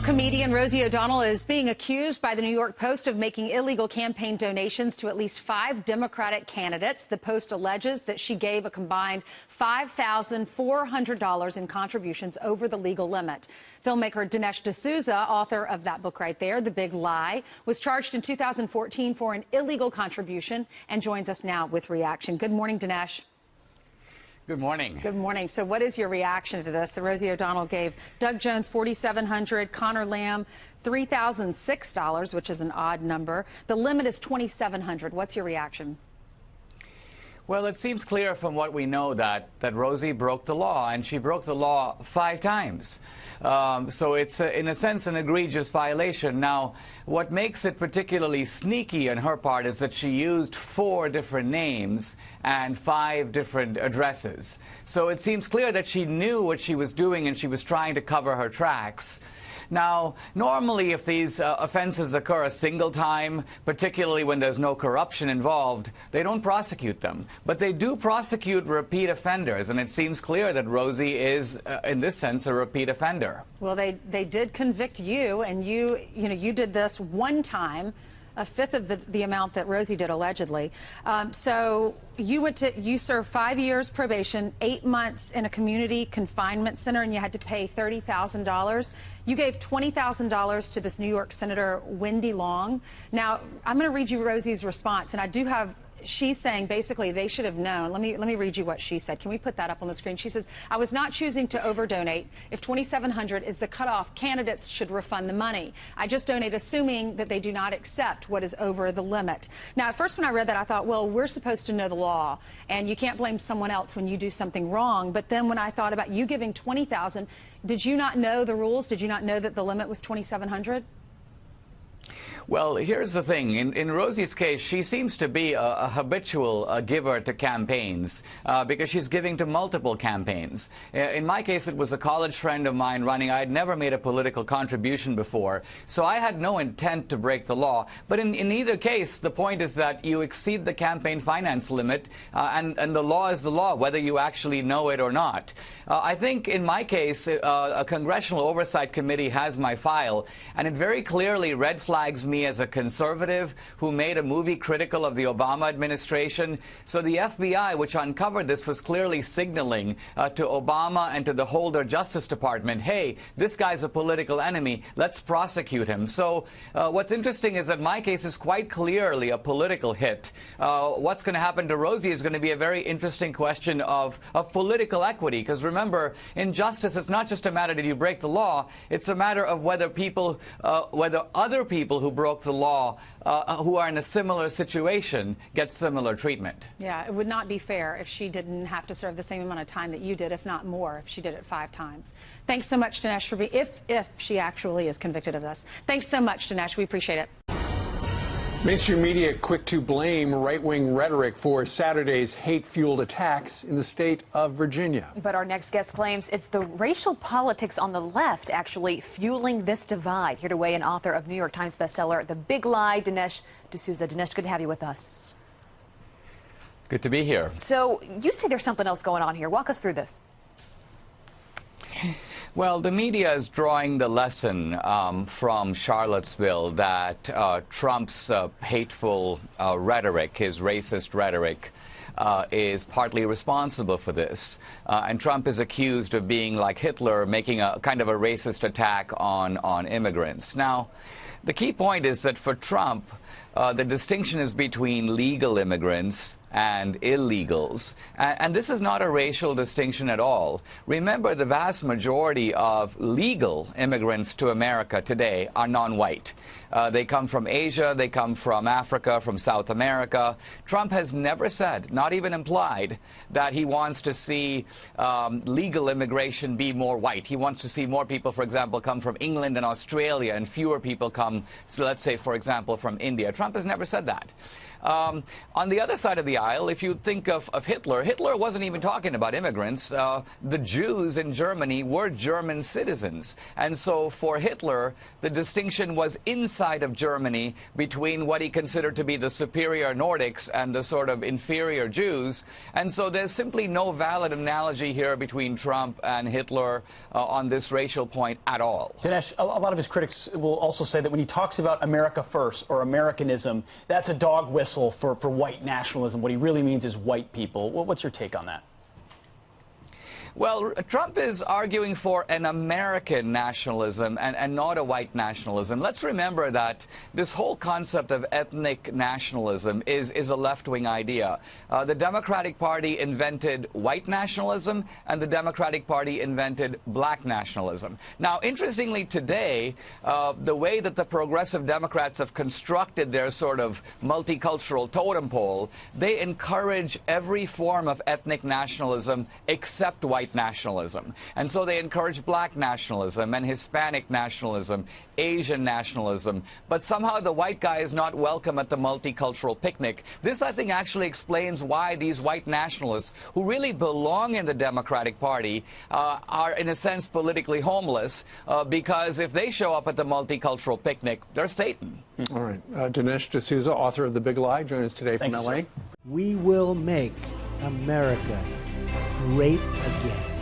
Comedian Rosie O'Donnell is being accused by the New York Post of making illegal campaign donations to at least 5 Democratic candidates. The Post alleges that she gave a combined $5,400 in contributions over the legal limit. Filmmaker Dinesh D'Souza, author of that book right there, The Big Lie, was charged in 2014 for an illegal contribution and joins us now with reaction. Good morning, Dinesh. Good morning. Good morning. So what is your reaction to this? Rosie O'Donnell gave Doug Jones $4,700, Connor Lamb $3,006, which is an odd number. The limit is $2,700. What's your reaction? Well, it seems clear from what we know that Rosie broke the law, and she broke the law 5 times. So it's, in a sense, an egregious violation. Now, what makes it particularly sneaky on her part is that she used 4 different names and 5 different addresses. So it seems clear that she knew what she was doing and she was trying to cover her tracks. Now, normally if these offenses occur a single time, particularly when there's no corruption involved, they don't prosecute them. But they do prosecute repeat offenders, and it seems clear that Rosie is, in this sense, a repeat offender. Well, they did convict you, and you did this one time, a fifth of the amount that Rosie did allegedly. So you served 5 years probation, 8 months in a community confinement center, and you had to pay $30,000. You gave $20,000 to this New York Senator Wendy Long. Now, I'm going to read you Rosie's response, and I do have. She's saying basically they should have known. Let me read you what she said. Can we put that up on the screen? She says, I was not choosing to overdonate. If $2,700 is the cutoff, candidates should refund the money. I just donate assuming that they do not accept what is over the limit. Now, at first when I read that, I thought, well, we're supposed to know the law, and you can't blame someone else when you do something wrong. But then when I thought about you giving $20,000, did you not know the rules? Did you not know that the limit was $2,700? Well, here's the thing. In Rosie's case, she seems to be a habitual giver to campaigns because she's giving to multiple campaigns. In my case, it was a college friend of mine running. I had never made a political contribution before, so I had no intent to break the law. But in either case, the point is that you exceed the campaign finance limit, and the law is the law, whether you actually know it or not. I think in my case, a Congressional Oversight Committee has my file, and it very clearly red flags me as a conservative who made a movie critical of the Obama administration. So the FBI, which uncovered this, was clearly signaling to Obama and to the Holder Justice Department, hey, this guy's a political enemy, let's prosecute him. So what's interesting is that my case is quite clearly a political hit. What's going to happen to Rosie is going to be a very interesting question of political equity, because remember, in justice, it's not just a matter did you break the law, it's a matter of whether other people who broke the law, who are in a similar situation, get similar treatment. Yeah, it would not be fair if she didn't have to serve the same amount of time that you did, if not more, if she did it 5 times. Thanks so much, Dinesh, for being, if she actually is convicted of this. Thanks so much, Dinesh. We appreciate it. Mainstream media quick to blame right-wing rhetoric for Saturday's hate-fueled attacks in the state of Virginia. But our next guest claims it's the racial politics on the left actually fueling this divide. Here to weigh in, author of New York Times bestseller, The Big Lie, Dinesh D'Souza. Dinesh, good to have you with us. Good to be here. So you say there's something else going on here. Walk us through this. Well, the media is drawing the lesson from Charlottesville that Trump's hateful rhetoric, his racist rhetoric, is partly responsible for this. And Trump is accused of being like Hitler, making a kind of a racist attack on immigrants. Now, the key point is that for Trump, the distinction is between legal immigrants and illegals. And this is not a racial distinction at all. Remember, the vast majority of legal immigrants to America today are non-white. They come from Asia, they come from Africa, from South America. Trump has never said, not even implied, that he wants to see legal immigration be more white. He wants to see more people, for example, come from England and Australia, and fewer people come, so let's say, for example, from India. Trump Trump has never said that. On the other side of the aisle, if you think of Hitler, Hitler wasn't even talking about immigrants. The Jews in Germany were German citizens. And so for Hitler, the distinction was inside of Germany between what he considered to be the superior Nordics and the sort of inferior Jews. And so there's simply no valid analogy here between Trump and Hitler on this racial point at all. Dinesh, a lot of his critics will also say that when he talks about America first or Americanism, that's a dog whistle for white nationalism. What he really means is white people. What's your take on that? Well, Trump is arguing for an American nationalism and not a white nationalism. Let's remember that this whole concept of ethnic nationalism is a left-wing idea. The Democratic Party invented white nationalism, and the Democratic Party invented black nationalism. Now, interestingly, today, the way that the progressive Democrats have constructed their sort of multicultural totem pole, they encourage every form of ethnic nationalism except white nationalism. And so they encourage black nationalism and Hispanic nationalism, Asian nationalism, but somehow the white guy is not welcome at the multicultural picnic. This, I think, actually explains why these white nationalists, who really belong in the Democratic Party, are in a sense politically homeless, because if they show up at the multicultural picnic, they're Satan. All right. Dinesh D'Souza, author of The Big Lie, joins us today from Thank you, LA. sir. We will make America great again.